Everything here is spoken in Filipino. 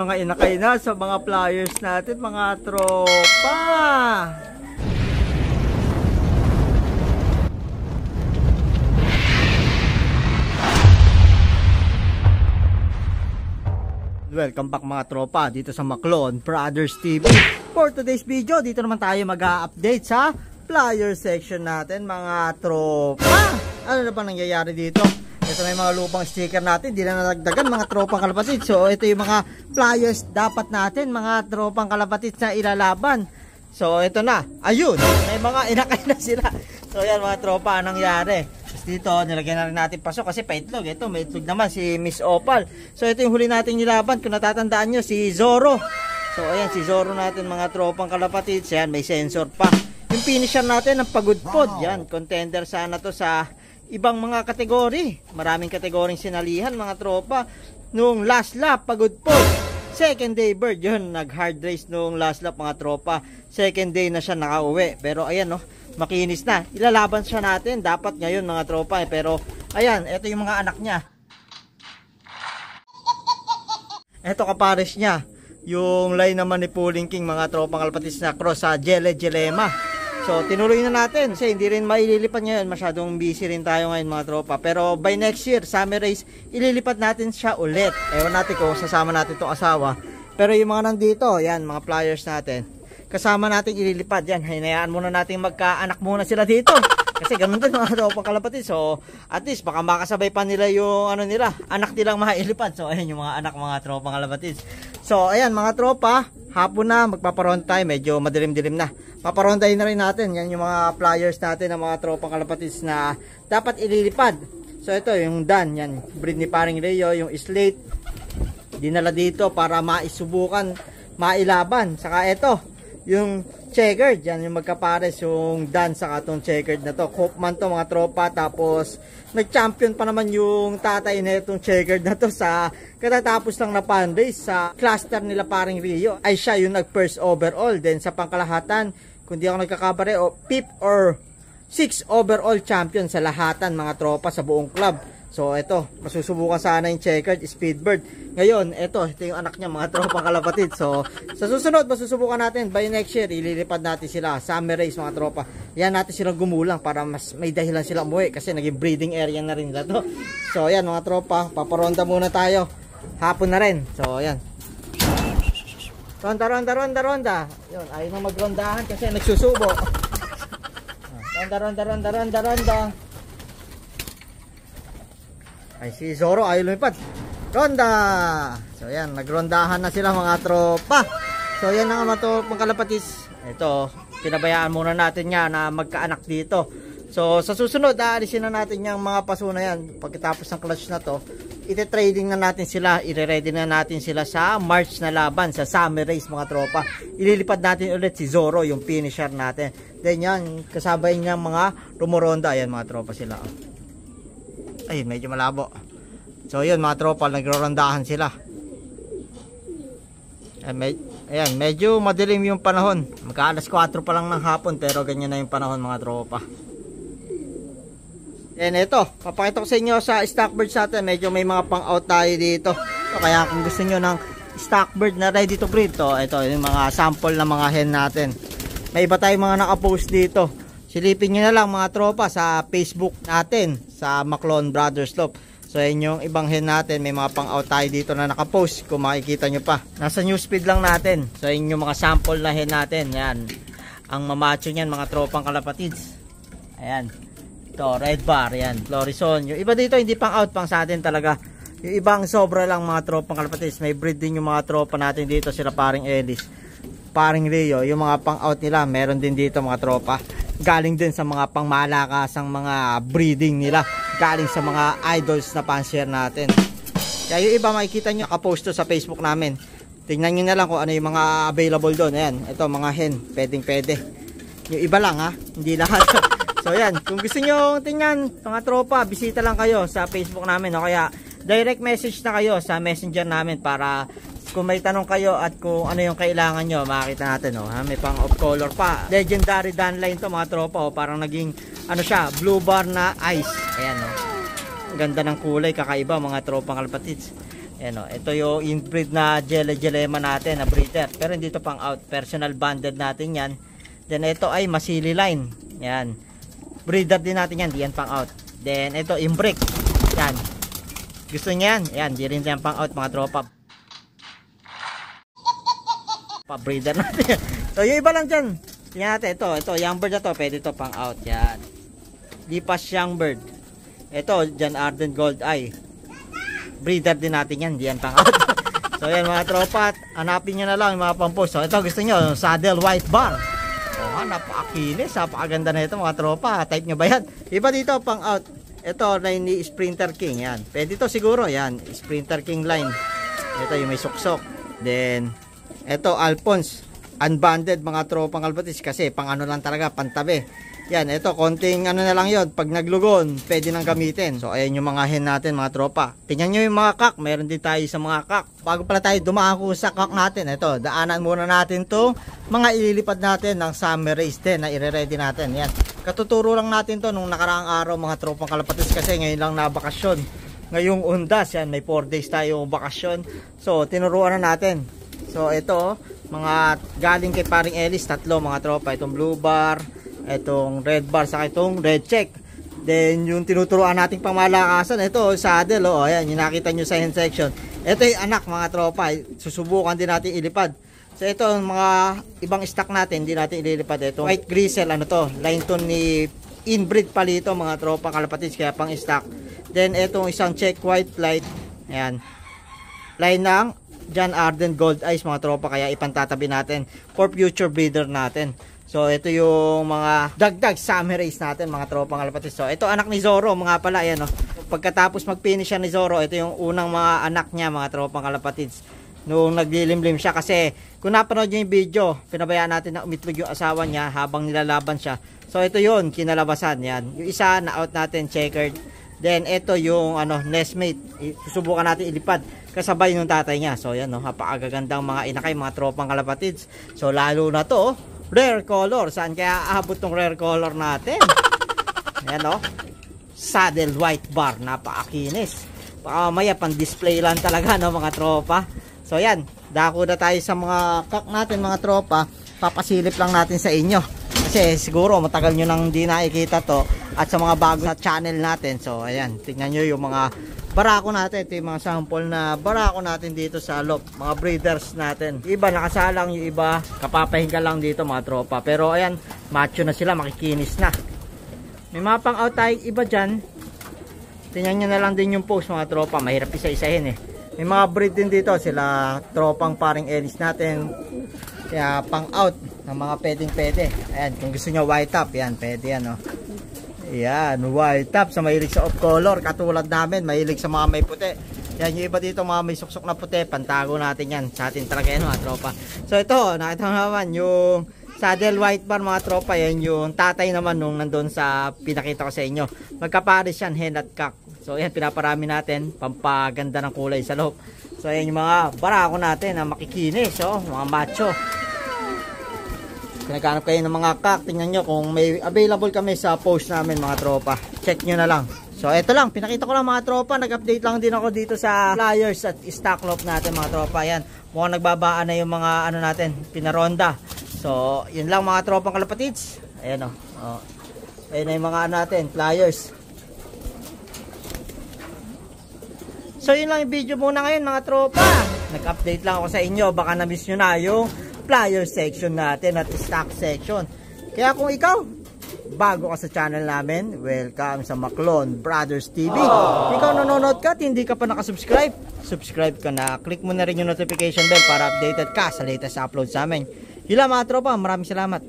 Mga inakay na sa mga flyers natin, mga tropa. Welcome back mga tropa dito sa Maclon Brothers TV. For today's video, dito naman tayo mag-a-update sa flyer section natin mga tropa. Ano na ba nangyayari dito? Ito may mga lupang sticker natin, di na nadagdagan mga tropang kalapatid. So ito yung mga flyers dapat natin mga tropang kalapatid na ilalaban. So ito na, ayun, may mga inakay na sila. So yan mga tropa, anong nangyari? Dito nilagyan na rin natin pasok kasi paitlog. Ito may itlog naman si Miss Opal. So ito yung huli nating nilaban, kung natatandaan nyo, si Zoro. So ayan si Zoro natin mga tropang kalapatid. So yan may sensor pa. Yung finisher natin ng pagudpod, yan contender sana to sa ibang mga kategori. Maraming kategoring sinalihan mga tropa. Nung last lap pagudpod, second day bird, yun nag hard race nung last lap mga tropa. Second day na siya nakauwi. Pero ayan no, makinis na. Ilalaban siya natin dapat ngayon mga tropa. Pero ayan, ito yung mga anak niya. Ito kapares niya. Yung line naman ni Pulling King mga tropang kalpatis na cross sa Jelle Jelema. So tinuloy na natin kasi hindi rin maililipat ngayon. Masyadong busy rin tayo ngayon mga tropa. Pero by next year, summer race, ililipat natin siya ulit. Ewan natin kung sasama natin itong asawa. Pero yung mga nandito, yan mga flyers natin, kasama natin ililipat. Yan, hinayaan muna natin magkaanak muna sila dito. Kasi ganun din mga tropang kalapatid. So at least baka makasabay pa nila yung ano nila, anak nilang maililipat. So ayan yung mga anak mga tropang kalapatid. So ayan mga tropa, hapon na, magpaparoon tayo. Medyo madilim-dilim na. Paparondahin na rin natin. Yan yung mga flyers natin ng mga tropang kalapatids na dapat ililipad. So ito yung Dan. Yan. Breed ni paring Leo. Yung slate. Dinala dito para maisubukan, mailaban. Saka ito. Yung checkered. Yan yung magkapares. Yung Dan saka itong checkered na to. Hopeman to mga tropa. Tapos nag-champion pa naman yung tatay na itong checkered na to sa katatapos lang na pan race sa cluster nila paring Rio. Ay siya yung nag-first overall. Then sa pangkalahatan, kung di ako nagkakabare, o 5th or 6th overall champion sa lahatan mga tropa sa buong club. So ito, masusubukan sana yung checkered Speedbird. Ngayon, ito yung anak niya mga tropang kalapatid. So sa susunod, masusubukan natin by next year, ililipad natin sila summer race mga tropa. Yan natin silang gumulang para mas may dahilan sila umuwi kasi naging breeding area na rin nila to. So yan mga tropa, paparonda muna tayo. Hapon na rin. So yan. Ronda. Yun, ayaw na magrondahan kasi nagsusubo. Ronda. Ay si Zoro ayaw lumipad. Ronda. So yan, nagrondahan na sila mga tropa. So yan na nga mga kalapatids. Ito, pinabayaan muna natin nga na magkaanak dito. So sa susunod, aalisin na natin yung mga paso na yan. Pagkatapos ng clutch na to, ite-trading na natin sila, ire-ready na natin sila sa March na laban, sa summer race mga tropa. Ililipad natin ulit si Zoro, yung finisher natin. Then yan, kasabay niyang mga rumoronda. Ayan mga tropa sila. Ay, medyo malabo. So yun mga tropa, nagrorondahan sila. Ayan, medyo madilim yung panahon. Magka-alas 4 pa lang ng hapon, pero ganyan na yung panahon mga tropa. And ito, papakita ko sa inyo sa stock birds natin. Medyo may mga pang out tayo dito. So, kaya kung gusto nyo ng stock bird na ready to breed, ito yung mga sample na mga hen natin. May iba tayong mga nakapost dito. Silipin nyo na lang mga tropa sa Facebook natin, sa Maclon Brothers Love. So yun yung ibang hen natin. May mga pang out tayo dito na nakapost, kung makikita nyo pa. Nasa newsfeed lang natin. So yun yung mga sample na hen natin. Yan, ang mamacho nyan mga tropang kalapatids. Ayan. Ito, red bar, yan, Florison. Yung iba dito hindi pang out, pang sa atin talaga. Yung ibang sobra lang mga tropang kalapatids. May breed din yung mga tropa natin dito, sila paring Ellis, paring Rio. Yung mga pang out nila, meron din dito mga tropa. Galing din sa mga pang malakasang mga breeding nila. Galing sa mga idols na pansier natin. Kaya yung iba makikita nyo, nakapost to sa Facebook namin. Tingnan nyo na lang kung ano yung mga available doon. Ayan, ito mga hen, pwede. Yung iba lang ha, hindi lahat. So yan, kung gusto nyo tingnan mga tropa, bisita lang kayo sa Facebook namin o kaya direct message na kayo sa messenger namin para kung may tanong kayo at kung ano yung kailangan nyo, makakita natin may pang off color pa. Legendary Dan line to mga tropa parang naging ano siya, blue bar na ice. Ayan Ganda ng kulay, kakaiba mga tropang kalapatids. Ayan o, ito yung inbreed na Jele-Jelema natin na breeder. Pero hindi ito pang out. Personal banded natin yan. Then ito ay Masili line. Yan. Breeder din natin yan. Di yan pang out. Then ito inbreak. Yan. Gusto niya yan. Yan. Di rin yan pang out mga tropa. Pa-breeder natin. So yung iba lang dyan. Tingnan natin. Ito. Young bird na to. Pwede ito pang out. Yan. Lipas young bird. Ito. Jan Arden Gold Eye. Breeder din natin yan, diyan pang out. So yan mga tropa, hanapin nyo na lang yung mga pampost. So ito gusto nyo, saddle white bar. Oh, napakakinis, napakaganda na ito mga tropa. Type nyo ba yan? Iba dito pang out. Ito line ni Sprinter King, yan. Pwede ito siguro, yan, Sprinter King line. Ito yung may suksok. Then ito Alphonse, unbanded mga tropang kalpatis kasi pang ano lang talaga, pantabi. Yan, ito, konting ano na lang yun. Pag naglugon, pwede nang gamitin. So, ayan yung mga hen natin, mga tropa. Tingnan nyo yung mga kak. Meron din tayo sa mga kak. Bago pala tayo dumako sa kak natin, ito, daanan muna natin to mga ililipad natin ng summer race din na ire-ready natin. Yan. Katuturo lang natin to nung nakaraang araw, mga tropang kalapatis, kasi ngayon lang na bakasyon. Ngayong undas, yan, may 4 days tayo bakasyon. So, tinuruan na natin. So, ito, mga galing kay paring Ellis, tatlo, mga tropa. Itong blue bar, itong red bar, saka itong red check. Then yung tinuturuan nating pamalakasan, ito saddle, oh, ayan, yung nakita nyo sa hand section. Ito yung anak mga tropa, susubukan din natin ilipad. So ito mga ibang stock natin, hindi natin ililipad. Ito white gristle, ano to, line to ni inbreed palito mga tropa kalapatis, kaya pang stock. Then itong isang check white light, ayan, line ng Jan Arden Gold Eyes mga tropa, kaya ipantatabi natin for future breeder natin. So, ito yung mga dagdag summer race natin, mga tropang kalapatis. So, ito anak ni Zoro, mga pala, ayan, no? Pagkatapos mag-finish siya ni Zoro, ito yung unang mga anak niya, mga tropang kalapatis. Nung naglilimlim siya, kasi kung napanood niyo yung video, pinabayaan natin na umitlog yung asawa niya habang nilalaban siya. So, ito yun, kinalabasan, yan. Yung isa, na-out natin, checkered. Then, ito yung, nestmate. Susubukan natin ilipad. Kasabay ng tatay niya. So, yan, no? Napakagagandang mga inakay, mga tropang kalapatids. So, lalo na to, rare color. Saan kaya aabot tong rare color natin? Ayan o. Saddle white bar. Napakakinis. Baka maya pang display lang talaga, no, mga tropa. So yan. Dako na tayo sa mga kak natin, mga tropa. Papasilip lang natin sa inyo. Kasi siguro matagal nyo nang di nakikita to. At sa mga bago sa channel natin. So ayan. Tingnan nyo yung mga barako natin. Ito yung mga sample na barako natin dito sa loob. Mga breeders natin. Yung iba nakasalang, yung iba kapapahinga lang dito mga tropa. Pero ayan, macho na sila, makikinis na. May mga pang out tayo iba dyan. Tingnan nyo na lang din yung post mga tropa. Mahirap isa-isahin eh. May mga breed din dito. Sila tropang paring Ellis natin. Kaya pang out ng mga pwedeng-pwede. Ayan, kung gusto nyo white top, yan, pwede yan, no. Yan, white top sa mahilig sa off color. Katulad namin, mahilig sa mga may puti. Yan, yung iba dito mga may suksok na puti. Pantago natin yan. Sa atin talaga yan mga tropa. So ito, nakita naman yung saddle white bar mga tropa. Yan yung tatay naman nung nandun sa pinakita ko sa inyo. Magkapares yan, hen at cock. So yan, pinaparami natin. Pampaganda ng kulay sa loob. So yan yung mga barako natin na makikinis. So, mga macho. Naghanap kayo ng mga kak, tingnan nyo kung may available kami sa post namin mga tropa. Check nyo na lang. So ito lang, pinakita ko lang mga tropa. Nag-update lang din ako dito sa flyers at stock lot natin mga tropa. Yan, mukhang nagbabaan na yung mga natin, pinaronda. So yun lang mga tropang kalapatids. Ayan o. Ayan na yung mga natin, flyers. So yun lang yung video muna ngayon mga tropa. Nag-update lang ako sa inyo. Baka na-miss nyo na yung flyer section natin at stock section. Kaya kung ikaw bago ka sa channel namin, welcome sa Maclon Brothers TV. Kung ikaw nanonood ka at hindi ka pa nakasubscribe, subscribe ka na. Click mo na rin yung notification bell para updated ka sa latest upload sa amin. Yun lang mga tropa, maraming salamat.